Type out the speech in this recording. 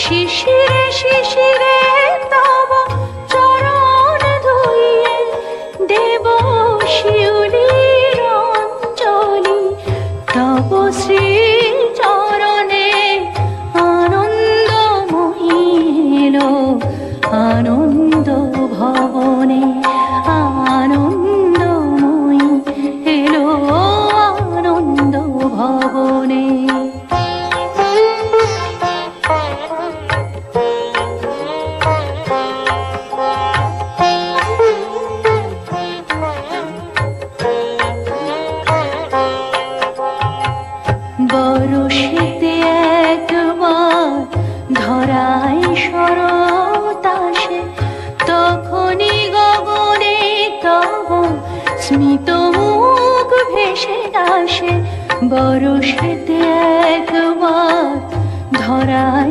শিশিরে শিশিরে তব চরণ ধুইয়ে দেব শিউলির অঞ্জলি, তব শ্রী চরণে আনন্দময়ী এলো আনন্দ ভবনে, আনন্দময়ী এলো আনন্দ ভবনে। বরষেতে একবার ধরায় শরৎ আসে, তখনই গগনে তব স্মিত মুখ ভেসে আসে। বরষেতে একবার ধরায়